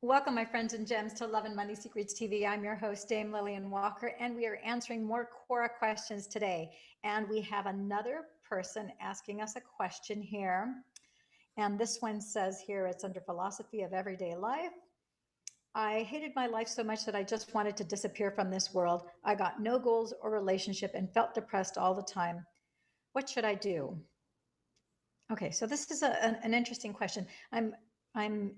Welcome, my friends and gems, to Love and Money Secrets TV. I'm your host, Dame Lillian Walker, and we are answering more Quora questions today. And we have another person asking us a question here. And this one says here, it's under philosophy of everyday life. I hated my life so much that I just wanted to disappear from this world. I got no goals or relationship and felt depressed all the time. What should I do? Okay, so this is an interesting question. I'm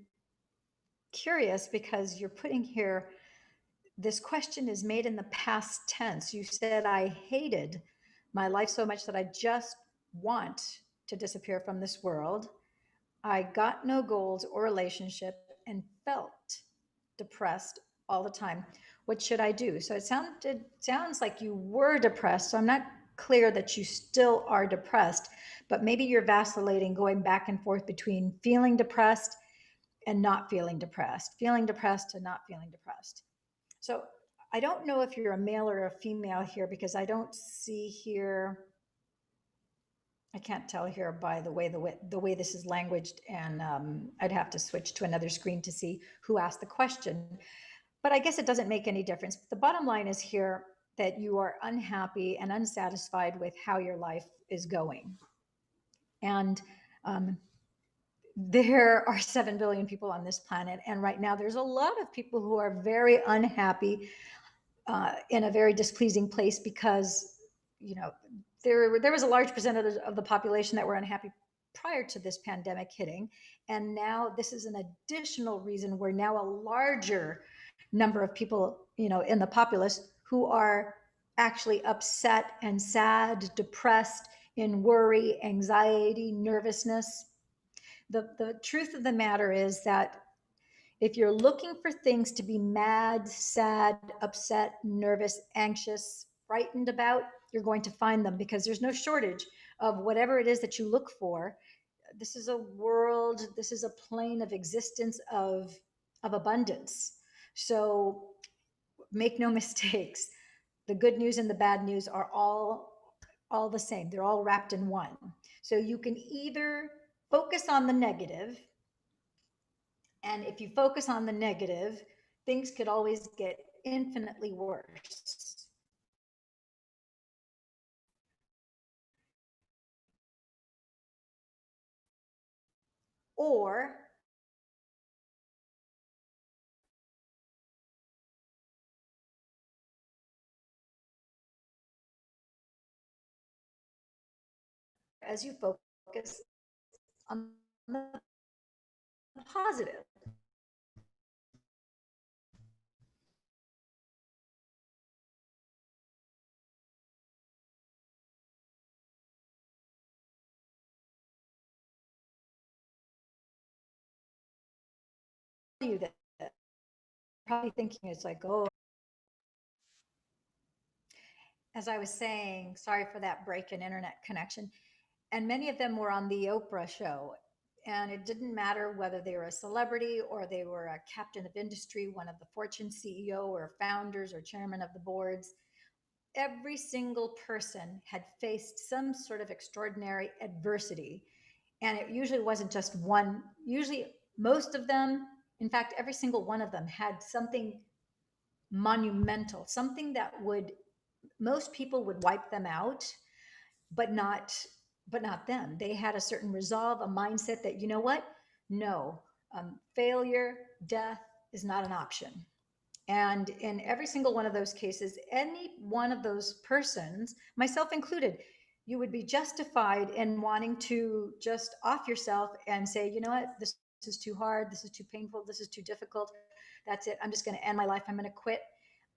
curious because you're putting here, this question is made in the past tense. You said, I hated my life so much that I just want to disappear from this world. I got no goals or relationship and felt depressed all the time. What should I do? So sounds like you were depressed. So I'm not clear that you still are depressed, but maybe you're vacillating, going back and forth between feeling depressed and not feeling depressed and not feeling depressed. So I don't know if you're a male or a female here because I don't see here. I can't tell here by the way this is languaged, and I'd have to switch to another screen to see who asked the question. But I guess it doesn't make any difference. The bottom line is here that you are unhappy and unsatisfied with how your life is going, and um, there are 7 billion people on this planet, and right now there's a lot of people who are very unhappy, in a very displeasing place because, you know, there was a large percentage of the population that were unhappy prior to this pandemic hitting, and now this is an additional reason where now a larger number of people, in the populace who are actually upset and sad, depressed, in worry, anxiety, nervousness. The truth of the matter is that if you're looking for things to be mad, sad, upset, nervous, anxious, frightened about, you're going to find them because there's no shortage of whatever it is that you look for. This is a world, this is a plane of existence of abundance. So make no mistakes. The good news and the bad news are all the same. They're all wrapped in one. So you can either focus on the negative, and if you focus on the negative, things could always get infinitely worse. Or as you focus on the positive. You that probably thinking it's like, oh, as I was saying, sorry for that break in internet connection. And many of them were on the Oprah show. And it didn't matter whether they were a celebrity or they were a captain of industry, one of the Fortune CEO or founders or chairman of the boards. Every single person had faced some sort of extraordinary adversity. And it usually wasn't just one, usually, most of them, in fact, every single one of them had something monumental, something that would, most people would wipe them out, but not but not them. They had a certain resolve, a mindset that, you know what, no, failure, death is not an option. And in every single one of those cases, any one of those persons, myself included, you would be justified in wanting to just off yourself and say, you know what, this is too hard, this is too painful, this is too difficult, that's it, I'm just going to end my life, I'm going to quit,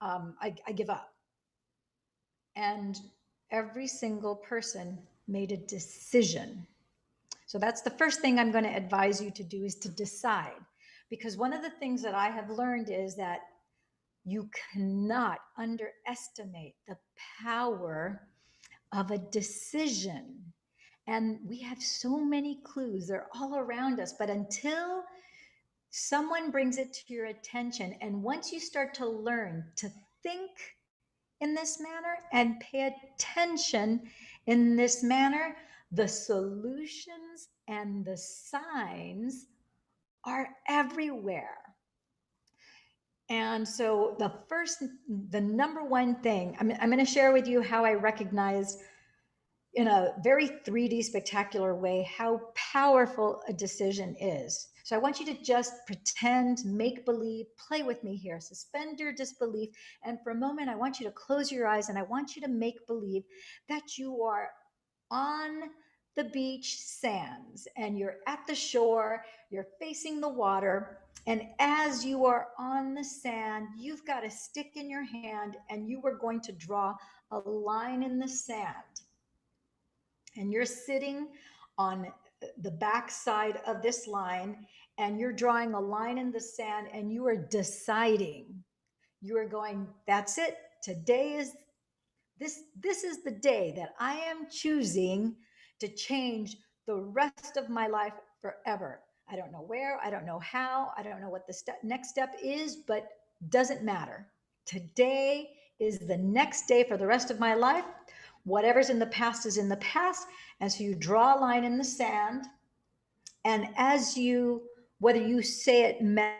I give up. And every single person made a decision. So that's the first thing I'm going to advise you to do, is to decide. Because one of the things that I have learned is that you cannot underestimate the power of a decision. And we have so many clues, they're all around us. But until someone brings it to your attention, and once you start to learn to think in this manner and pay attention in this manner, the solutions and the signs are everywhere. And so the number one thing, I'm going to share with you how I recognized in a very 3D spectacular way how powerful a decision is. So I want you to just pretend, make believe, play with me here, suspend your disbelief. And for a moment, I want you to close your eyes and I want you to make believe that you are on the beach sands and you're at the shore, you're facing the water. And as you are on the sand, you've got a stick in your hand and you are going to draw a line in the sand, and you're sitting on the back side of this line and you're drawing a line in the sand and you are deciding, you are going, that's it, today is this is the day that I am choosing to change the rest of my life forever. I don't know where, I don't know how, I don't know what the next step is, but doesn't matter. Today is the next day for the rest of my life. Whatever's in the past is in the past. And so you draw a line in the sand. And as you, whether you say it mentally,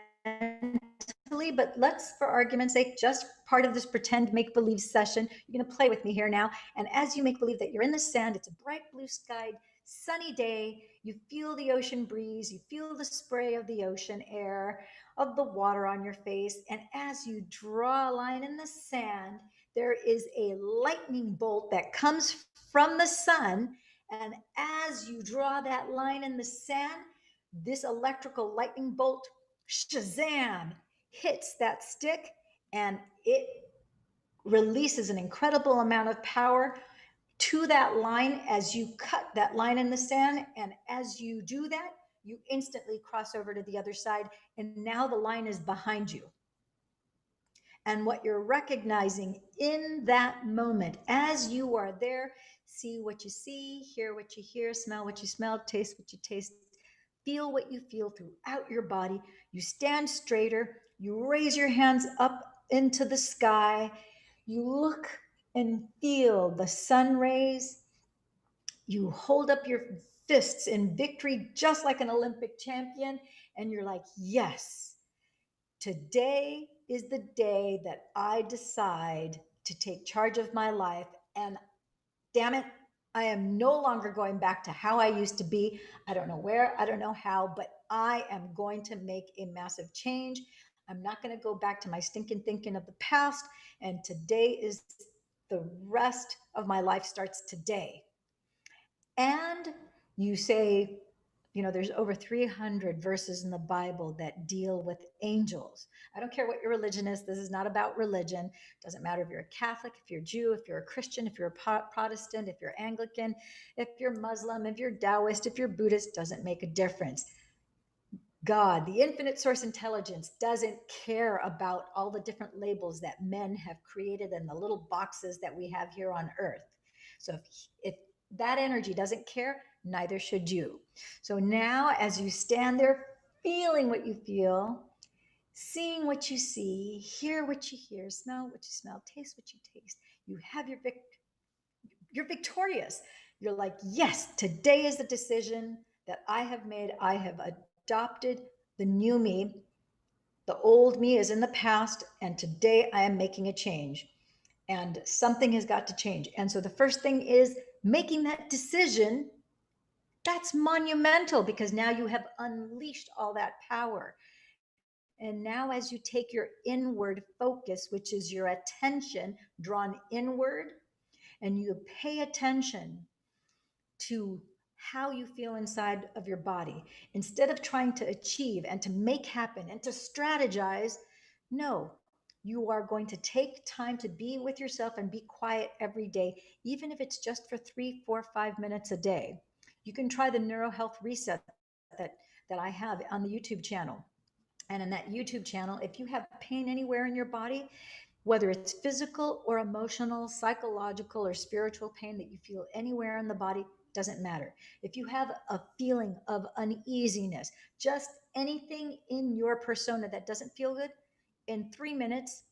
but let's, for argument's sake, just part of this pretend make believe session, you're going to play with me here now. And as you make believe that you're in the sand, it's a bright blue skied, sunny day. You feel the ocean breeze, you feel the spray of the ocean air, of the water on your face. And as you draw a line in the sand, there is a lightning bolt that comes from the sun. And as you draw that line in the sand, this electrical lightning bolt, shazam, hits that stick and it releases an incredible amount of power to that line as you cut that line in the sand. And as you do that, you instantly cross over to the other side. And now the line is behind you. And what you're recognizing in that moment, as you are there, see what you see, hear what you hear, smell what you smell, taste what you taste, feel what you feel throughout your body. You stand straighter, you raise your hands up into the sky, you look and feel the sun rays, you hold up your fists in victory, just like an Olympic champion, and you're like, yes, today is the day that I decide to take charge of my life. And damn it, I am no longer going back to how I used to be. I don't know where, I don't know how, but I am going to make a massive change. I'm not going to go back to my stinking thinking of the past. And today is the rest of my life starts today. And you say, you know, there's over 300 verses in the Bible that deal with angels. I don't care what your religion is. This is not about religion. It doesn't matter if you're a Catholic, if you're a Jew, if you're a Christian, if you're a Protestant, if you're Anglican, if you're Muslim, if you're Taoist, if you're Buddhist, doesn't make a difference. God, the infinite source intelligence, doesn't care about all the different labels that men have created and the little boxes that we have here on earth. So if that energy doesn't care, neither should you. So now, as you stand there, feeling what you feel, seeing what you see, hear what you hear, smell what you smell, taste what you taste, you have you're victorious. You're like, yes, today is the decision that I have made. I have adopted the new me. The old me is in the past, and today I am making a change. And something has got to change. And so the first thing is making that decision. That's monumental because now you have unleashed all that power. And now, as you take your inward focus, which is your attention drawn inward, and you pay attention to how you feel inside of your body, instead of trying to achieve and to make happen and to strategize, no, you are going to take time to be with yourself and be quiet every day, even if it's just for 3, 4, 5 minutes a day. You can try the neurohealth reset that I have on the YouTube channel. And in that YouTube channel, if you have pain anywhere in your body, whether it's physical or emotional, psychological or spiritual pain that you feel anywhere in the body, doesn't matter. If you have a feeling of uneasiness, just anything in your persona that doesn't feel good, in 3 minutes,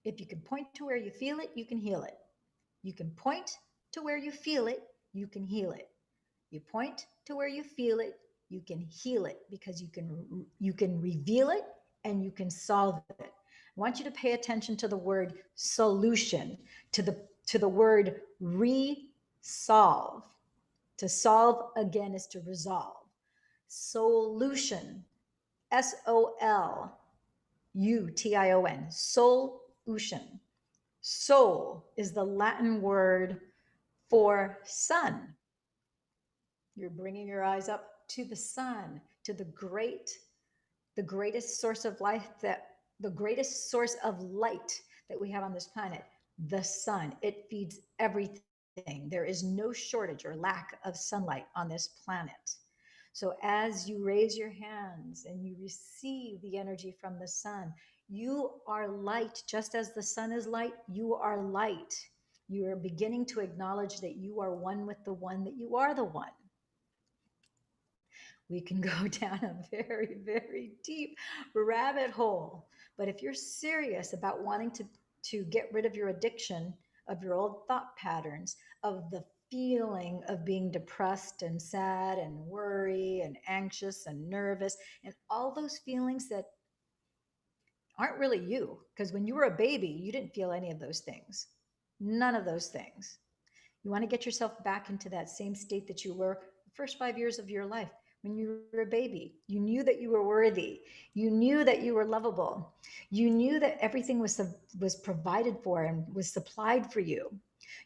if you can point to where you feel it, you can heal it. You can point to where you feel it, you can heal it. You point to where you feel it, you can heal it because you can reveal it and you can solve it. want you to pay attention to the word solution, to the word resolve. To solve again is to resolve. Solution, SOLUTION, solution. Soul is the Latin word for sun. You're bringing your eyes up to the sun, to the greatest source of life, that the greatest source of light that we have on this planet, the sun. It feeds everything. There is no shortage or lack of sunlight on this planet. So as you raise your hands and you receive the energy from the sun, you are light. Just as the sun is light, you are light. You are beginning to acknowledge that you are one with the one, that you are the one. We can go down a very, very deep rabbit hole. But if you're serious about wanting to get rid of your addiction, of your old thought patterns, of the feeling of being depressed and sad and worry and anxious and nervous, and all those feelings that aren't really you, because when you were a baby, you didn't feel any of those things. None of those things. You want to get yourself back into that same state that you were the first 5 years of your life. When you were a baby, you knew that you were worthy. You knew that you were lovable. You knew that everything was provided for and was supplied for you.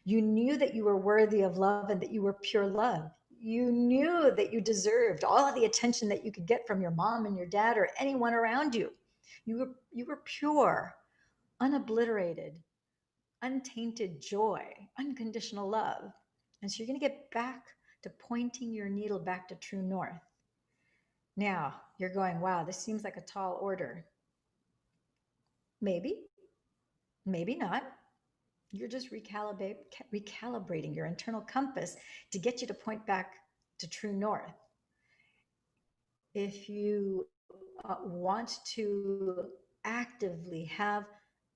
You knew that you were worthy of love and that you were pure love. You knew that you deserved all of the attention that you could get from your mom and your dad or anyone around you. You were pure, unobliterated, untainted joy, unconditional love. And so you're going to get back to pointing your needle back to true north. Now you're going, wow, this seems like a tall order. Maybe, maybe not. You're just recalibrating your internal compass to get you to point back to true north. If you want to actively have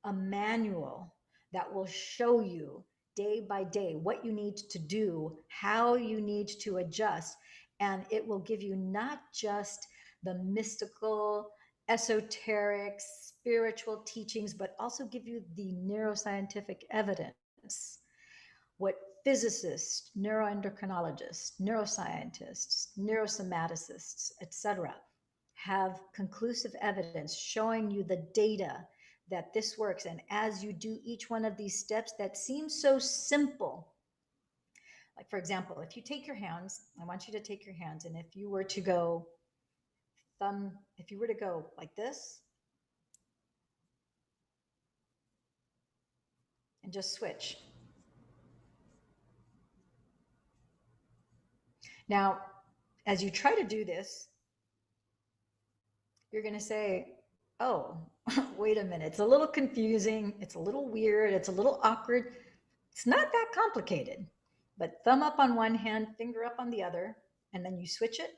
a manual that will show you day by day what you need to do, how you need to adjust, and it will give you not just the mystical, esoteric, spiritual teachings, but also give you the neuroscientific evidence. What physicists, neuroendocrinologists, neuroscientists, neurosomaticists, etc., have conclusive evidence showing you the data that this works. And as you do each one of these steps that seem so simple, like for example, if you take your hands, I want you to take your hands, and if you were to go like this and just switch. Now, as you try to do this, you're going to say, oh, wait a minute. It's a little confusing. It's a little weird. It's a little awkward. It's not that complicated. But thumb up on one hand, finger up on the other, and then you switch it.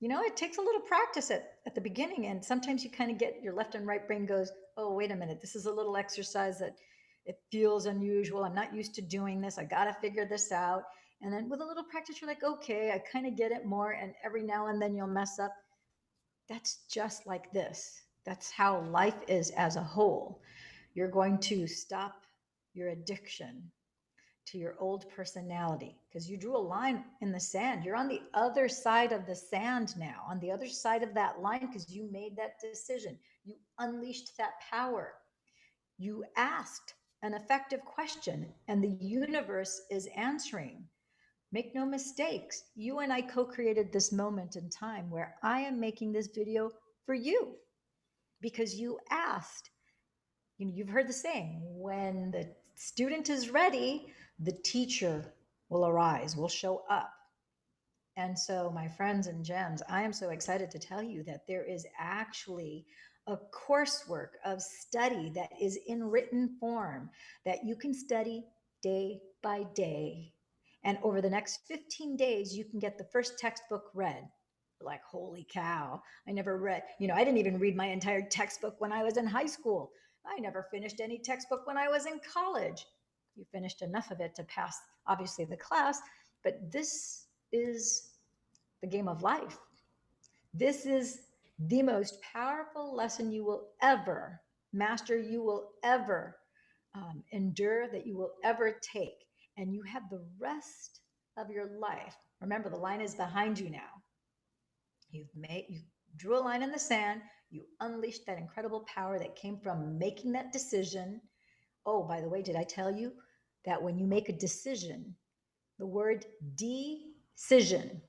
You know, it takes a little practice at the beginning. And sometimes you kind of get your left and right brain goes, oh, wait a minute. This is a little exercise that it feels unusual. I'm not used to doing this. I got to figure this out. And then with a little practice, you're like, okay, I kind of get it more. And every now and then you'll mess up. That's just like this. That's how life is as a whole. You're going to stop your addiction to your old personality because you drew a line in the sand. You're on the other side of the sand now, on the other side of that line because you made that decision. You unleashed that power. You asked an effective question, and the universe is answering. Make no mistakes. You and I co-created this moment in time where I am making this video for you because you asked. You know, you've heard the saying, when the student is ready, the teacher will arise, will show up. And so, my friends and gems, I am so excited to tell you that there is actually a coursework of study that is in written form that you can study day by day. And over the next 15 days, you can get the first textbook read. Like, holy cow, I never read, I didn't even read my entire textbook when I was in high school. I never finished any textbook when I was in college. You finished enough of it to pass, obviously, the class, but this is the game of life. This is The most powerful lesson you will ever master, you will ever endure, that you will ever take. And you have the rest of your life. Remember, the line is behind you now. You drew a line in the sand. You unleashed that incredible power that came from making that decision. Oh, by the way, did I tell you that when you make a decision, the word decision,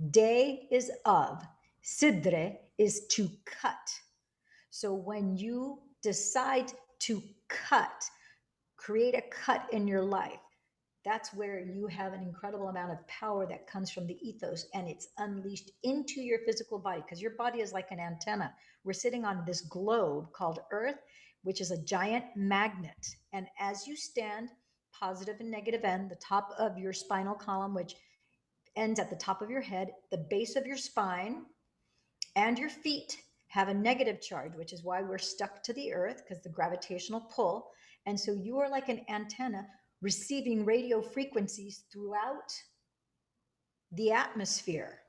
de is of, sidre is to cut. So when you decide to cut, create a cut in your life, that's where you have an incredible amount of power that comes from the ethos, and it's unleashed into your physical body, because your body is like an antenna. We're sitting on this globe called Earth, which is a giant magnet. And as you stand, positive and negative end, the top of your spinal column, which ends at the top of your head, the base of your spine, and your feet have a negative charge, which is why we're stuck to the earth, because the gravitational pull. And so you are like an antenna receiving radio frequencies throughout the atmosphere.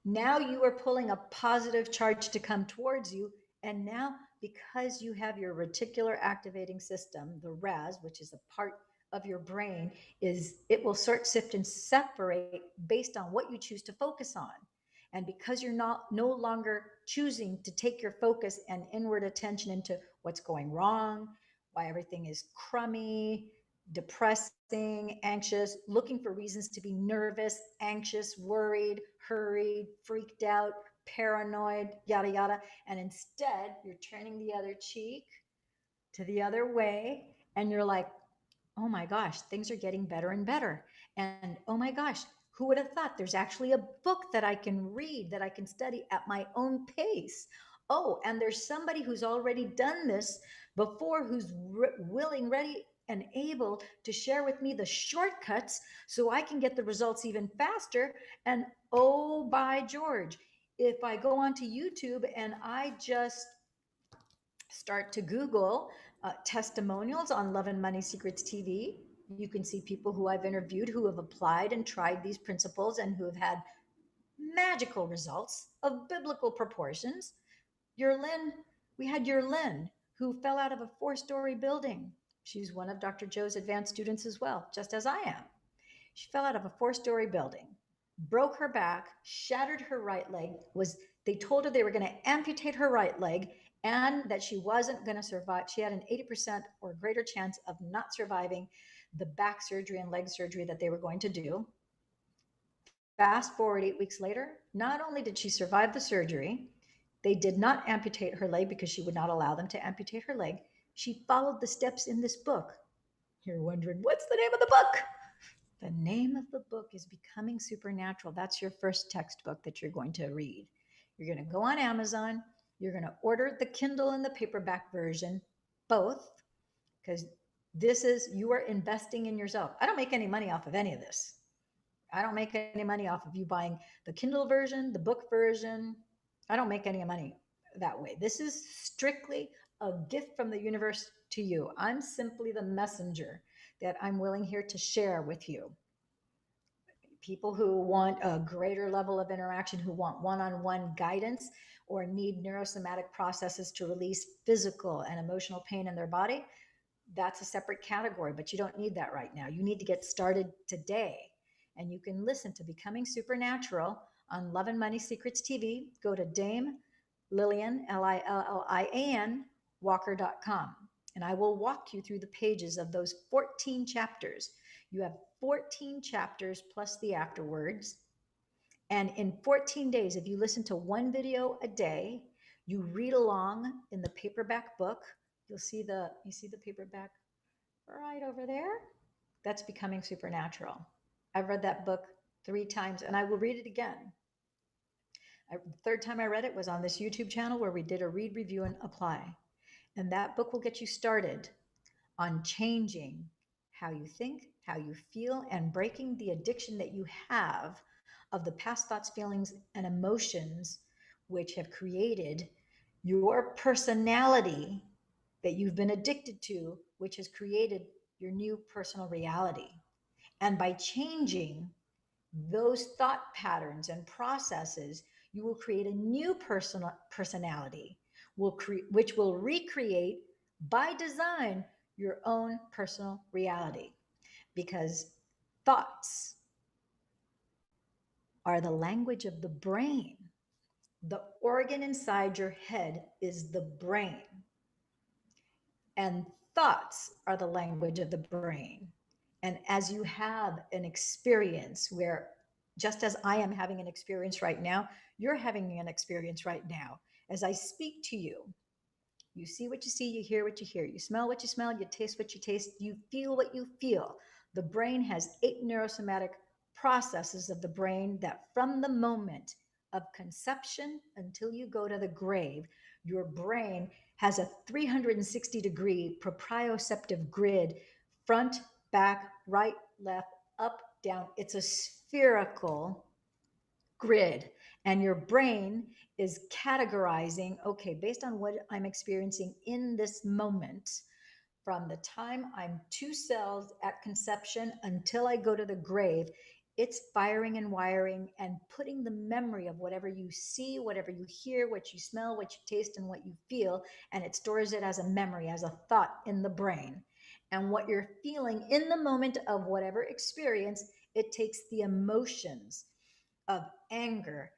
Now you are pulling a positive charge to come towards you. And now, because you have your reticular activating system, the RAS, which is a part of your brain, is it will sort, sift, and separate based on what you choose to focus on. And because you're not no longer choosing to take your focus and inward attention into what's going wrong, why everything is crummy, depressing, anxious, looking for reasons to be nervous, anxious, worried, hurried, freaked out, paranoid, yada, yada. And instead, you're turning the other cheek to the other way. And you're like, oh my gosh, things are getting better and better. And oh my gosh, who would have thought there's actually a book that I can read, that I can study at my own pace? Oh, and there's somebody who's already done this before, who's willing, ready, and able to share with me the shortcuts so I can get the results even faster. And oh, by George, if I go onto YouTube and I just start to Google testimonials on Love and Money Secrets TV, you can see people who I've interviewed who have applied and tried these principles and who have had magical results of biblical proportions. Yerlin, we had Yerlin, who fell out of a 4-story building. She's one of Dr. Joe's advanced students as well, just as I am. She fell out of a 4-story building, broke her back, shattered her right leg. They told her they were going to amputate her right leg and that she wasn't going to survive. She had an 80% or greater chance of not surviving the back surgery and leg surgery that they were going to do. Fast forward 8 weeks later, not only did she survive the surgery, they did not amputate her leg because she would not allow them to amputate her leg. She followed the steps in this book. You're wondering, what's the name of the book? The name of the book is Becoming Supernatural. That's your first textbook that you're going to read. You're going to go on Amazon. You're going to order the Kindle and the paperback version, both, because you are investing in yourself. I don't make any money off of any of this. I don't make any money off of you buying the Kindle version, the book version. I don't make any money that way. This is strictly a gift from the universe to you. I'm simply the messenger that I'm willing here to share with you. People who want a greater level of interaction, who want one-on-one guidance or need neurosomatic processes to release physical and emotional pain in their body, that's a separate category, but you don't need that right now. You need to get started today. And you can listen to Becoming Supernatural on Love and Money Secrets TV. Go to Dame Lillian, Lillian, Walker.com. And I will walk you through the pages of those 14 chapters. You have 14 chapters plus the afterwards. And in 14 days, if you listen to one video a day, you read along in the paperback book. You see the paperback right over there? That's Becoming Supernatural. I've read that book 3 times and I will read it again. The third time I read it was on this YouTube channel where we did a read, review, and apply. And that book will get you started on changing how you think, how you feel, and breaking the addiction that you have of the past thoughts, feelings, and emotions, which have created your personality that you've been addicted to, which has created your new personal reality. And by changing those thought patterns and processes, you will create a new personality, which will recreate by design your own personal reality. Because thoughts are the language of the brain. The organ inside your head is the brain. And thoughts are the language of the brain. And as you have an experience where, just as I am having an experience right now, you're having an experience right now. As I speak to you, you see what you see, you hear what you hear, you smell what you smell, you taste what you taste, you feel what you feel. The brain has 8 neurosomatic processes of the brain that, from the moment of conception until you go to the grave, your brain has a 360-degree proprioceptive grid: front, back, right, left, up, down. It's a spherical grid. And your brain is categorizing, okay, based on what I'm experiencing in this moment, from the time I'm 2 cells at conception until I go to the grave, it's firing and wiring and putting the memory of whatever you see, whatever you hear, what you smell, what you taste, and what you feel, and it stores it as a memory, as a thought in the brain. And what you're feeling in the moment of whatever experience, it takes the emotions of anger,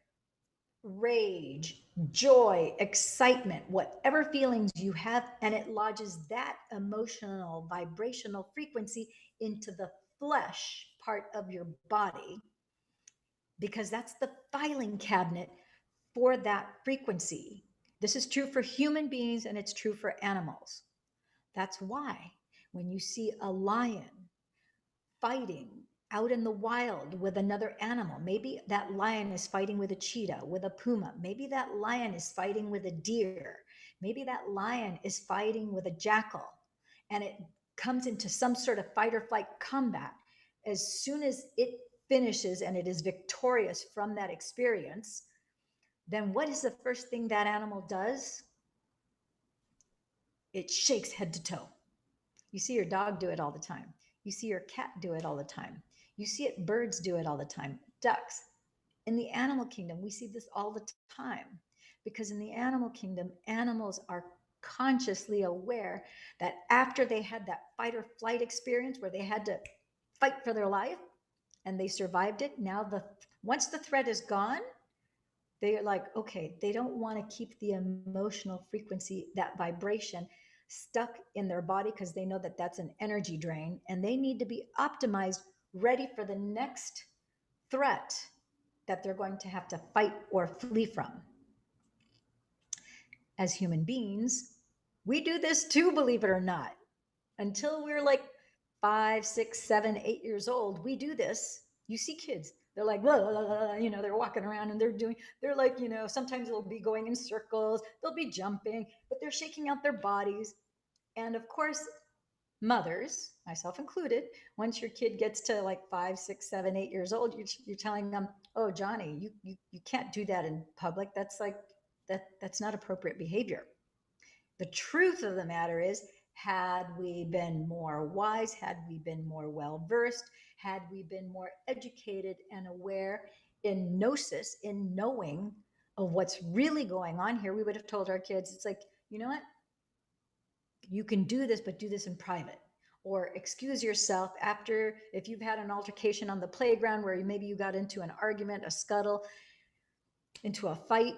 rage, joy, excitement, whatever feelings you have, and it lodges that emotional vibrational frequency into the flesh part of your body, because that's the filing cabinet for that frequency. This is true for human beings and it's true for animals. That's why when you see a lion fighting out in the wild with another animal, maybe that lion is fighting with a cheetah, with a puma, maybe that lion is fighting with a deer, maybe that lion is fighting with a jackal, and it comes into some sort of fight or flight combat. As soon as it finishes and it is victorious from that experience, then what is the first thing that animal does? It shakes head to toe. You see your dog do it all the time. You see your cat do it all the time. You see it, birds do it all the time, ducks. In the animal kingdom, we see this all the time, because in the animal kingdom, animals are consciously aware that after they had that fight or flight experience where they had to fight for their life and they survived it, now once the threat is gone, they're like, okay, they don't want to keep the emotional frequency, that vibration, stuck in their body, because they know that that's an energy drain and they need to be optimized, ready for the next threat that they're going to have to fight or flee from. As human beings, we do this too, believe it or not. Until we're like 5, 6, 7, 8 years old, we do this. You see kids, they're like, blah, blah, blah, they're walking around and they're like, sometimes they'll be going in circles, they'll be jumping, but they're shaking out their bodies. And of course, mothers, myself included, once your kid gets to like 5, 6, 7, 8 years old, you're telling them, oh, Johnny, you can't do that in public. That's like, that's not appropriate behavior. The truth of the matter is, had we been more wise, had we been more well versed, had we been more educated and aware in gnosis, in knowing of what's really going on here, we would have told our kids, it's like, you know what? You can do this, but do this in private. Or excuse yourself after, if you've had an altercation on the playground where maybe you got into an argument, a scuttle, into a fight,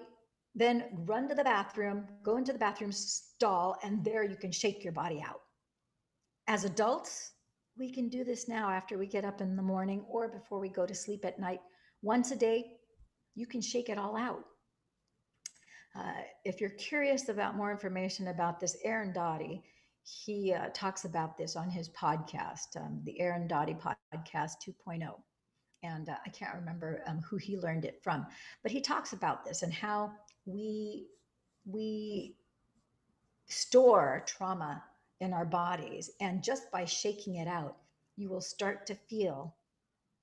then run to the bathroom, go into the bathroom stall, and there you can shake your body out. As adults, we can do this now after we get up in the morning or before we go to sleep at night. Once a day, you can shake it all out. If you're curious about more information about this, Aaron Doughty, he talks about this on his podcast, the Aaron Doughty Podcast 2.0. And I can't remember who he learned it from, but he talks about this and how we store trauma in our bodies, and just by shaking it out, you will start to feel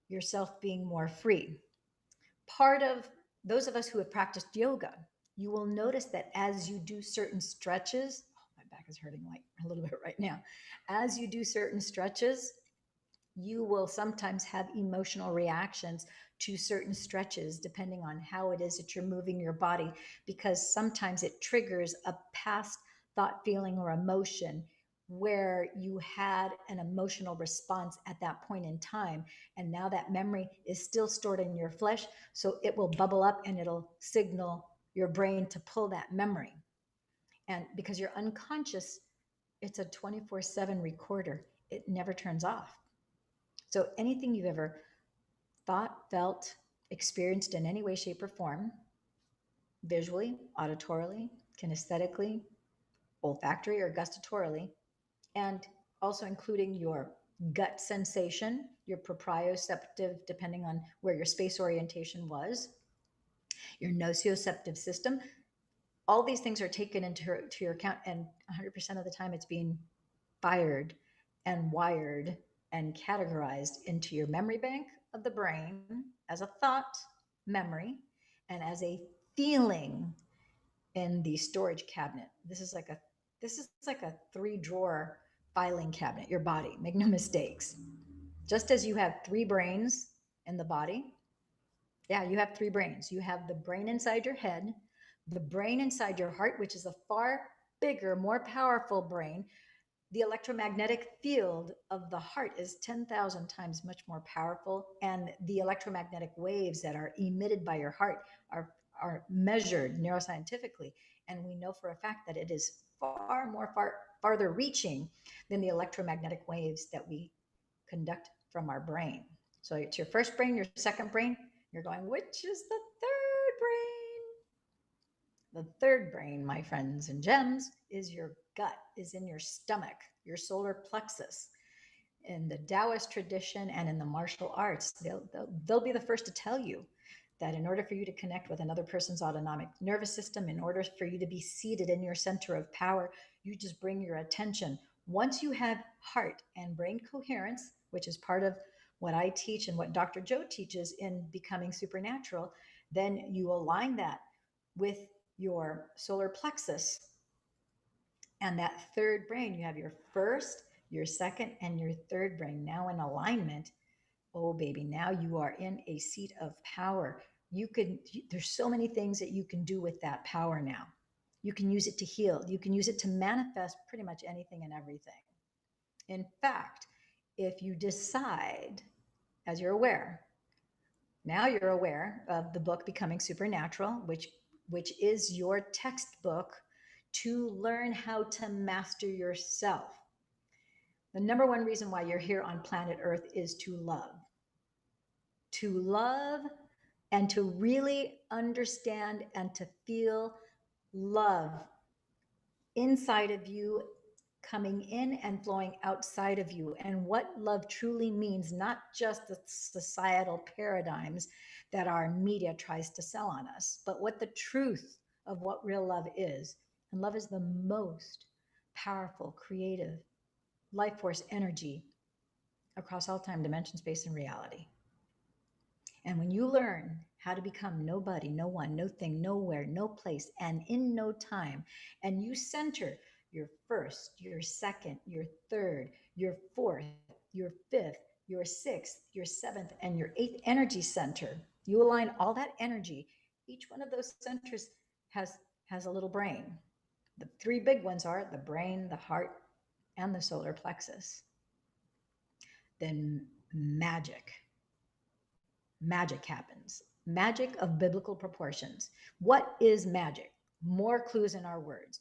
yourself being more free. Part of those of us who have practiced yoga, you will notice that as you do certain stretches, my back is hurting like a little bit right now. As you do certain stretches, You will sometimes have emotional reactions to certain stretches, depending on how it is that you're moving your body, because sometimes it triggers a past thought, feeling, or emotion where you had an emotional response at that point in time. And now that memory is still stored in your flesh. So it will bubble up and it'll signal your brain to pull that memory. And because you're unconscious, it's a 24/7 recorder, it never turns off. So anything you've ever thought, felt, experienced in any way, shape, or form, visually, auditorily, kinesthetically, olfactory, or gustatorily, and also including your gut sensation, your proprioceptive, depending on where your space orientation was, your nociceptive system. All these things are taken into to your account, and 100% of the time it's being fired and wired and categorized into your memory bank of the brain as a thought memory and as a feeling in the storage cabinet. This is like a 3 drawer filing cabinet, your body. Make no mistakes. Just as you have 3 brains in the body, yeah, you have 3 brains. You have the brain inside your head, the brain inside your heart, which is a far bigger, more powerful brain. The electromagnetic field of the heart is 10,000 times much more powerful. And the electromagnetic waves that are emitted by your heart are measured neuroscientifically. And we know for a fact that it is farther reaching than the electromagnetic waves that we conduct from our brain. So it's your first brain, your second brain. You're going, which is the third brain? The third brain, my friends and gems, is your gut, is in your stomach, your solar plexus. In the Taoist tradition and in the martial arts, they'll be the first to tell you that in order for you to connect with another person's autonomic nervous system, in order for you to be seated in your center of power, you just bring your attention. Once you have heart and brain coherence, which is part of what I teach and what Dr. Joe teaches in Becoming Supernatural, then you align that with your solar plexus and that third brain. You have your first, your second, and your third brain now in alignment. Oh, baby, now you are in a seat of power. There's so many things that you can do with that power now. You can use it to heal. You can use it to manifest pretty much anything and everything. In fact, if you decide, as you're aware, now you're aware of the book Becoming Supernatural, which is your textbook to learn how to master yourself. The number one reason why you're here on planet Earth is to love. To love and to really understand and to feel love inside of you, coming in and flowing outside of you, and what love truly means, not just the societal paradigms that our media tries to sell on us, but what the truth of what real love is. And love is the most powerful, creative, life force energy across all time, dimension, space, and reality. And when you learn how to become nobody, no one, no thing, nowhere, no place, and in no time, and you center your first, your second, your third, your fourth, your fifth, your sixth, your seventh, and your eighth energy center, you align all that energy. Each one of those centers has a little brain. The 3 big ones are the brain, the heart, and the solar plexus. Then magic happens. Magic of biblical proportions. What is magic? More clues in our words.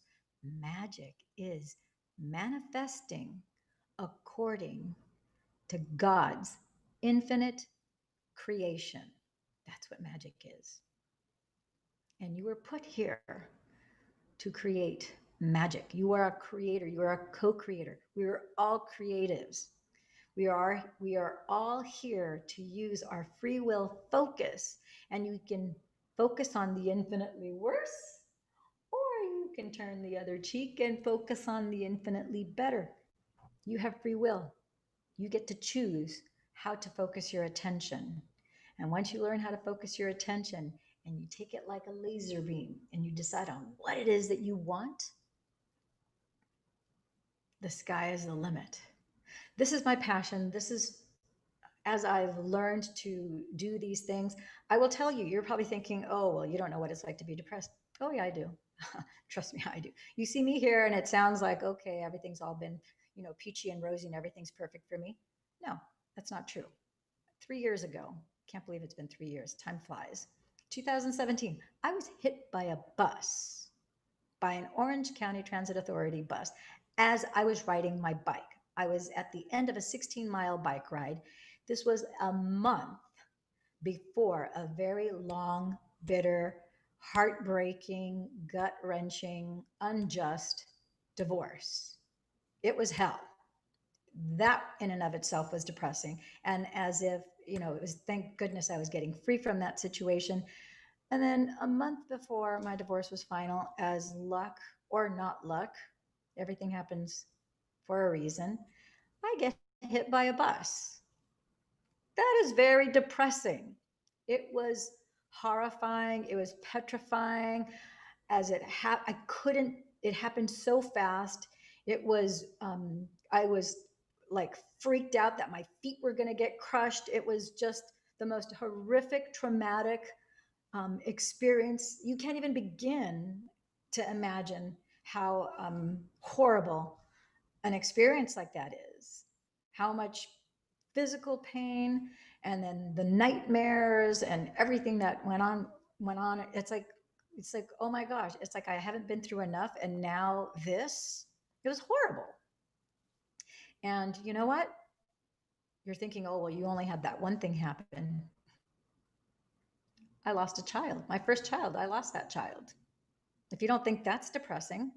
Magic is manifesting according to God's infinite creation. That's what magic is. And you were put here to create magic. You are a creator. You are a co-creator. We are all creatives. We are all here to use our free will focus, and you can focus on the infinitely worse, or you can turn the other cheek and focus on the infinitely better. You have free will. You get to choose how to focus your attention. And once you learn how to focus your attention and you take it like a laser beam and you decide on what it is that you want, the sky is the limit. This is my passion. This is as I've learned to do these things, I will tell you, you're probably thinking, oh, well, you don't know what it's like to be depressed. Oh, yeah, I do. Trust me, I do. You see me here and it sounds like, okay, everything's all been, peachy and rosy and everything's perfect for me. No, that's not true. 3 years ago, can't believe it's been 3 years, time flies. 2017, I was hit by a bus, by an Orange County Transit Authority bus, as I was riding my bike. I was at the end of a 16-mile bike ride. This was a month before a very long, bitter, heartbreaking, gut wrenching, unjust divorce. It was hell. That in and of itself was depressing. And as if, it was thank goodness I was getting free from that situation. And then a month before my divorce was final, as luck or not luck, everything happens for a reason, I get hit by a bus. That is very depressing. It was horrifying. It was petrifying. I couldn't. It happened so fast. It was. I was like freaked out that my feet were going to get crushed. It was just the most horrific, traumatic experience. You can't even begin to imagine how horrible an experience like that is. How much physical pain and then the nightmares and everything that went on. It's like, oh my gosh, it's like I haven't been through enough and now this. It was horrible. And you know what? You're thinking, oh well, you only had that one thing happen. I lost a child, my first child. I lost that child. If you don't think that's depressing,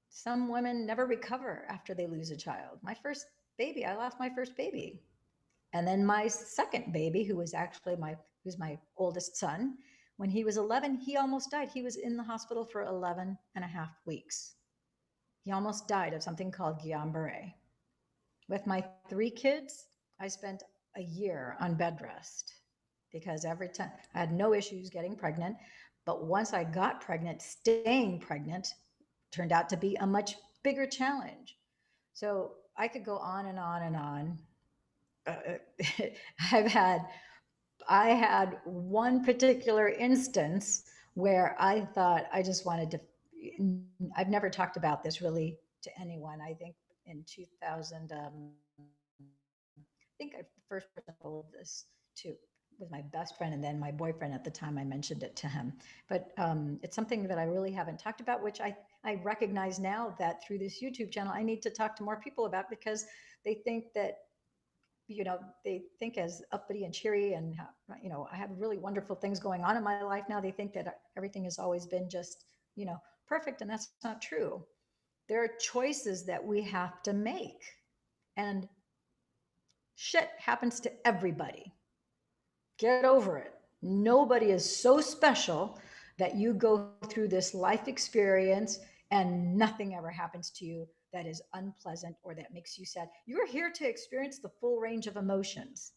some women never recover after they lose a child. My first baby, I lost my first baby. And then my second baby, who's my oldest son, when he was 11, he almost died. He was in the hospital for 11 and a half weeks. He almost died of something called Guillain-Barré. With my three kids, I spent a year on bed rest because every time I had no issues getting pregnant. But once I got pregnant, staying pregnant turned out to be a much bigger challenge. So I could go on and on and on. I've had I had one particular instance where I thought I just wanted to. I've never talked about this really to anyone. I think in 2000, I think I first person told this to with my best friend and then my boyfriend at the time. I mentioned it to him, but it's something that I really haven't talked about, which I recognize now that through this YouTube channel I need to talk to more people about because they think that they think as uppity and cheery and I have really wonderful things going on in my life now. They think that everything has always been just perfect, and that's not true. There are choices that we have to make, and shit happens to everybody. Get over it. Nobody is so special that you go through this life experience and nothing ever happens to you that is unpleasant or that makes you sad. You're here to experience the full range of emotions.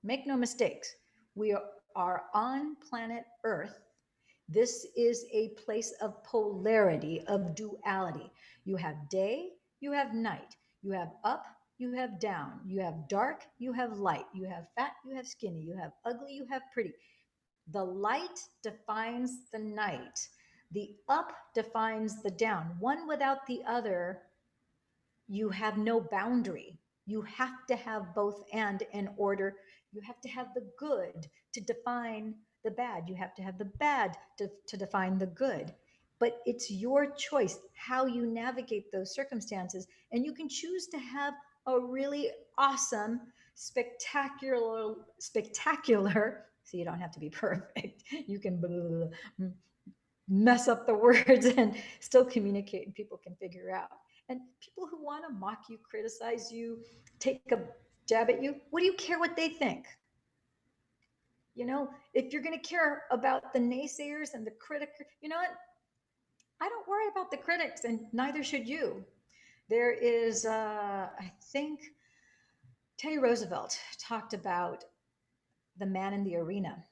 Make no mistakes. We are on planet Earth. This is a place of polarity, of duality. You have day, you have night, you have up, you have down, you have dark, you have light, you have fat, you have skinny, you have ugly, you have pretty. The light defines the night. The up defines the down. One without the other, you have no boundary. You have to have both and in order. You have to have the good to define the bad. You have to have the bad to define the good. But it's your choice how you navigate those circumstances. And you can choose to have a really awesome, spectacular, so you don't have to be perfect. You can mess up the words and still communicate, and people can figure out. And people who want to mock you, criticize you, take a jab at you, what do you care what they think? If you're going to care about the naysayers and the critic, you know what? I don't worry about the critics, and neither should you. There is, I think, Teddy Roosevelt talked about the man in the arena,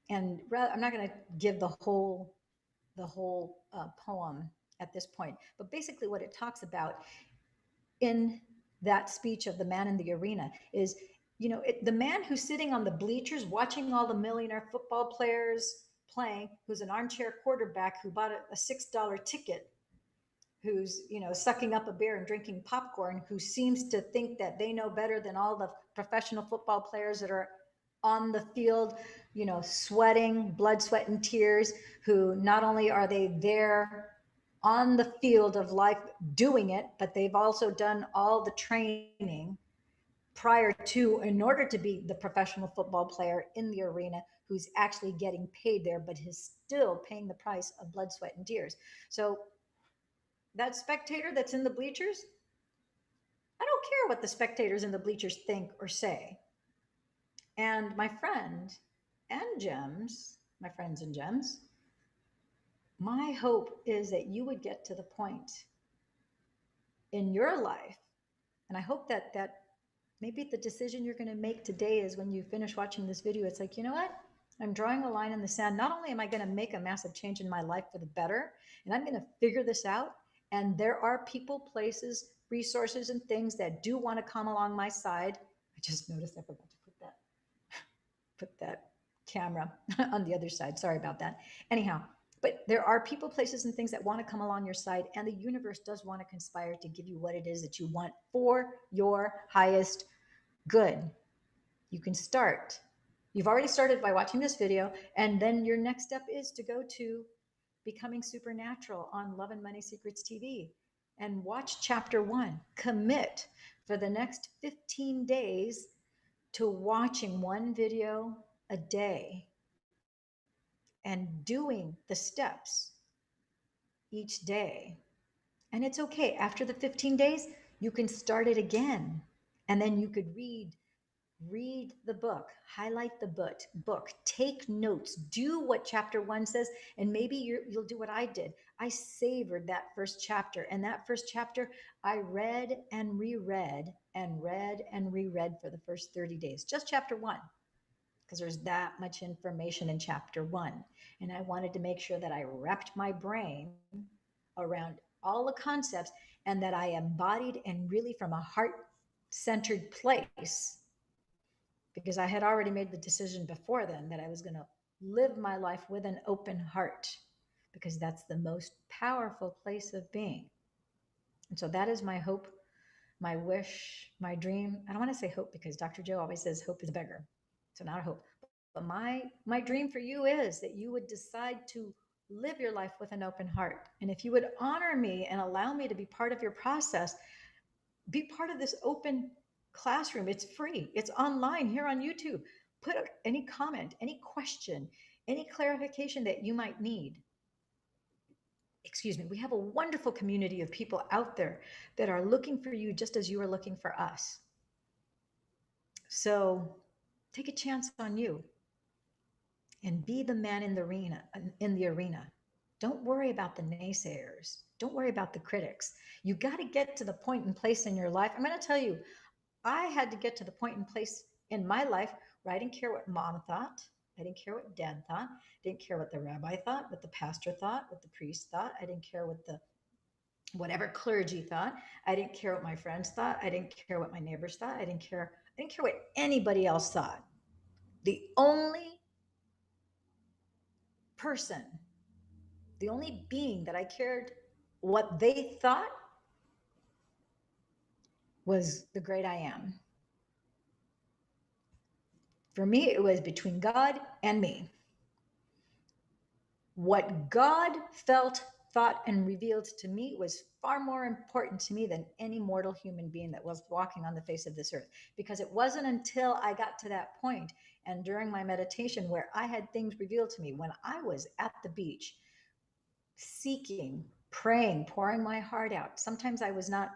and I'm not going to give the whole poem at this point. But basically, what it talks about in that speech of the man in the arena is The man who's sitting on the bleachers watching all the millionaire football players playing, who's an armchair quarterback who bought a $6 ticket, who's sucking up a beer and drinking popcorn, who seems to think that they know better than all the professional football players that are on the field, sweating blood, sweat, and tears, who not only are they there on the field of life doing it, but they've also done all the training prior to in order to be the professional football player in the arena, who's actually getting paid there but is still paying the price of blood, sweat, and tears. So that spectator that's in the bleachers, I don't care what the spectators in the bleachers think or say. And my friend and Gems, my friends and Gems, my hope is that you would get to the point in your life, and I hope that maybe the decision you're going to make today is when you finish watching this video, it's like, you know what? I'm drawing a line in the sand. Not only am I going to make a massive change in my life for the better, and I'm going to figure this out, and there are people, places, resources, and things that do want to come along my side. I just noticed I forgot to put that camera on the other side. Sorry about that. Anyhow, but there are people, places, and things that want to come along your side, and the universe does want to conspire to give you what it is that you want for your highest good. You can start. You've already started by watching this video, and then your next step is to go to Becoming Supernatural on Love and Money Secrets TV and watch chapter 1. Commit for the next 15 days to watching one video a day and doing the steps each day. And it's okay. After the 15 days, you can start it again. And then you could read the book, highlight the book, take notes, do what chapter 1 says, and maybe you'll do what I did. I savored that first chapter, and that first chapter I read and reread and read and reread for the first 30 days, just chapter 1, because there's that much information in chapter 1. And I wanted to make sure that I wrapped my brain around all the concepts and that I embodied, and really from a heart centered place, because I had already made the decision before then that I was going to live my life with an open heart, because that's the most powerful place of being. And so that is my hope, my wish, my dream. I don't want to say hope because Dr. Joe always says hope is a beggar. So not a hope. But my dream for you is that you would decide to live your life with an open heart. And if you would honor me and allow me to be part of your process, be part of this open classroom. It's free. It's online here on YouTube. Put out any comment, any question, any clarification that you might need. Excuse me. We have a wonderful community of people out there that are looking for you just as you are looking for us. So take a chance on you and be the man in the arena. Don't worry about the naysayers. Don't worry about the critics. You got to get to the point and place in your life. I'm going to tell you, I had to get to the point and place in my life where I didn't care what mom thought. I didn't care what dad thought. I didn't care what the rabbi thought, what the pastor thought, what the priest thought. I didn't care what the whatever clergy thought. I didn't care what my friends thought. I didn't care what my neighbors thought. I didn't care what anybody else thought. The only person, the only being that I cared what they thought was the great I am. For me, it was between God and me. What God felt, thought, and revealed to me was far more important to me than any mortal human being that was walking on the face of this earth. Because it wasn't until I got to that point and during my meditation where I had things revealed to me when I was at the beach, seeking, praying, pouring my heart out. Sometimes I was not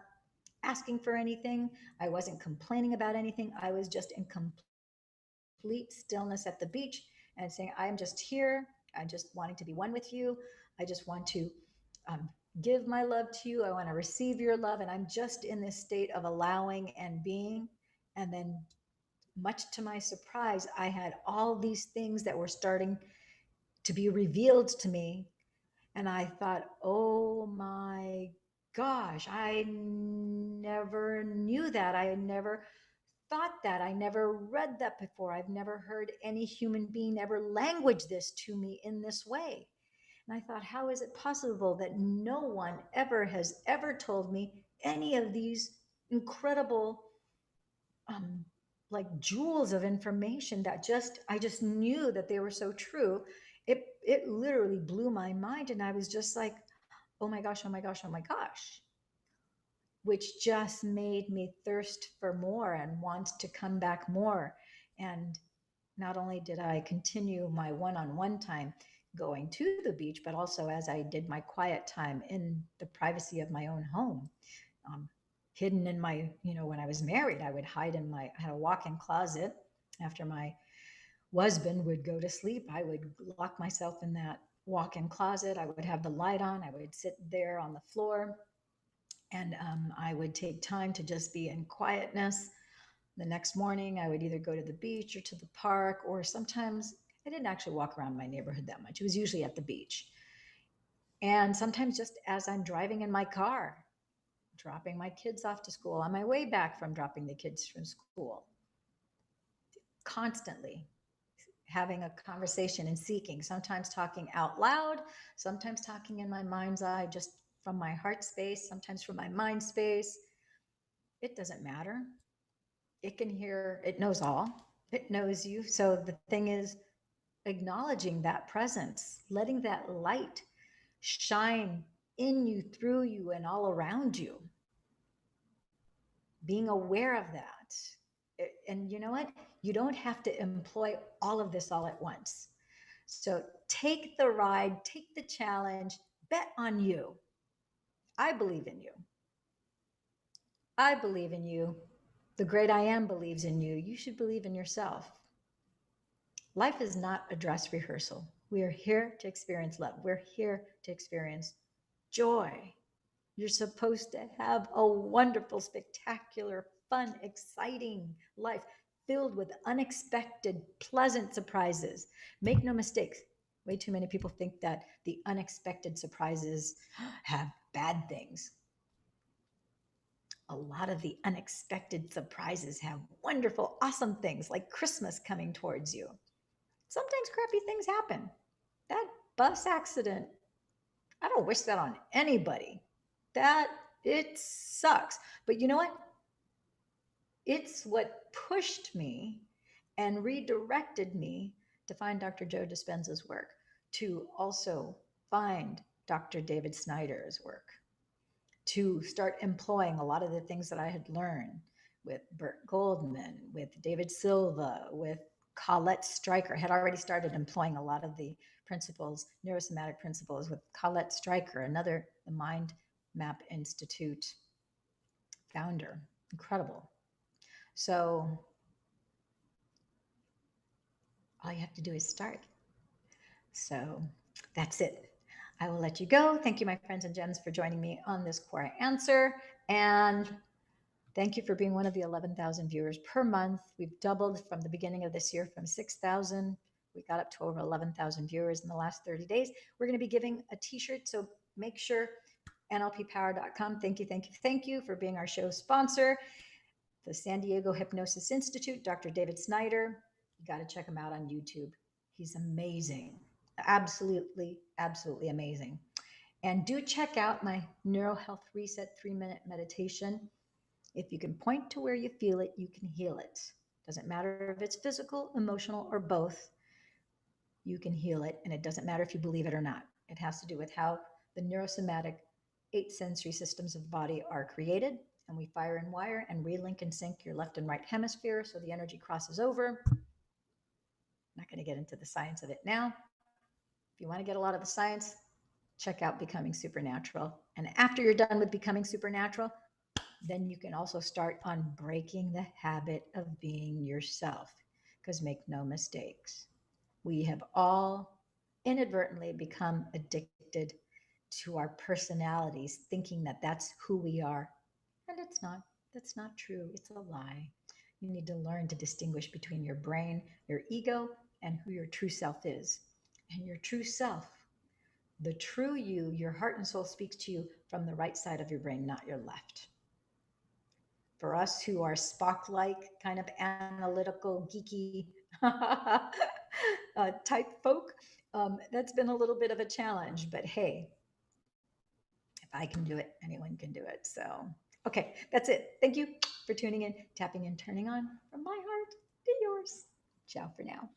asking for anything. I wasn't complaining about anything. I was just in complete stillness at the beach and saying, I'm just here. I'm just wanting to be one with you. I just want to um, give my love to you. I want to receive your love. And I'm just in this state of allowing and being. And then, much to my surprise, I had all these things that were starting to be revealed to me. And I thought, oh my gosh, I never knew that. I never thought that. I never read that before. I've never heard any human being ever language this to me in this way. And I thought, how is it possible that no one ever has ever told me any of these incredible, um, like jewels of information that I just knew that they were so true. It literally blew my mind, and I was just like, oh my gosh, oh my gosh, oh my gosh, which just made me thirst for more and want to come back more. And not only did I continue my one-on-one time going to the beach, but also as I did my quiet time in the privacy of my own home, um, hidden in my, when I was married, I would hide in I had a walk-in closet. After my husband would go to sleep, I would lock myself in that walk-in closet. I would have the light on. I would sit there on the floor, and I would take time to just be in quietness. The next morning, I would either go to the beach or to the park, or sometimes I didn't actually walk around my neighborhood that much. It was usually at the beach. And sometimes just as I'm driving in my car, dropping my kids off to school, on my way back from dropping the kids from school, constantly having a conversation and seeking, sometimes talking out loud, sometimes talking in my mind's eye, just from my heart space, sometimes from my mind space. It doesn't matter. It can hear, it knows all, it knows you. So the thing is, acknowledging that presence, letting that light shine in you, through you, and all around you, being aware of that. And you know what? You don't have to employ all of this all at once. So take the ride, take the challenge, bet on you. I believe in you. I believe in you. The great I am believes in you. You should believe in yourself. Life is not a dress rehearsal. We are here to experience love. We're here to experience joy. You're supposed to have a wonderful, spectacular, fun, exciting life filled with unexpected, pleasant surprises. Make no mistakes. Way too many people think that the unexpected surprises have bad things. A lot of the unexpected surprises have wonderful, awesome things like Christmas coming towards you. Sometimes crappy things happen. That bus accident, I don't wish that on anybody. That it sucks. But you know what? It's what pushed me and redirected me to find Dr. Joe Dispenza's work, to also find Dr. David Snyder's work, to start employing a lot of the things that I had learned with Bert Goldman, with David Silva, with Colette Stryker. I had already started employing a lot of the principles, neurosomatic principles, with Colette Stryker, another the Mind Map Institute founder. Incredible. So all you have to do is start. So that's it. I will let you go. Thank you, my friends and gems, for joining me on this QUORA Answer. And thank you for being one of the 11,000 viewers per month. We've doubled from the beginning of this year from 6,000. We got up to over 11,000 viewers in the last 30 days. We're going to be giving a t-shirt, so make sure nlppower.com. Thank you, thank you, thank you for being our show sponsor. The San Diego Hypnosis Institute, Dr. David Snyder. You got to check him out on YouTube. He's amazing. Absolutely, absolutely amazing. And do check out my Neuro Health Reset 3-minute meditation. If you can point to where you feel it, you can heal it. Doesn't matter if it's physical, emotional, or both. You can heal it, and it doesn't matter if you believe it or not. It has to do with how the neurosomatic 8 sensory systems of the body are created, and we fire and wire and relink and sync your left and right hemisphere so the energy crosses over. I'm not going to get into the science of it now. If you want to get a lot of the science, check out Becoming Supernatural. And after you're done with Becoming Supernatural, then you can also start on breaking the habit of being yourself. Because make no mistakes, we have all inadvertently become addicted to our personalities, thinking that that's who we are. And it's not. That's not true. It's a lie. You need to learn to distinguish between your brain, your ego, and who your true self is. And your true self, the true you, your heart and soul speaks to you from the right side of your brain, not your left. For us who are Spock-like, kind of analytical, geeky type folk, that's been a little bit of a challenge. But hey, if I can do it, anyone can do it. So, okay, that's it. Thank you for tuning in, tapping and turning on from my heart to yours. Ciao for now.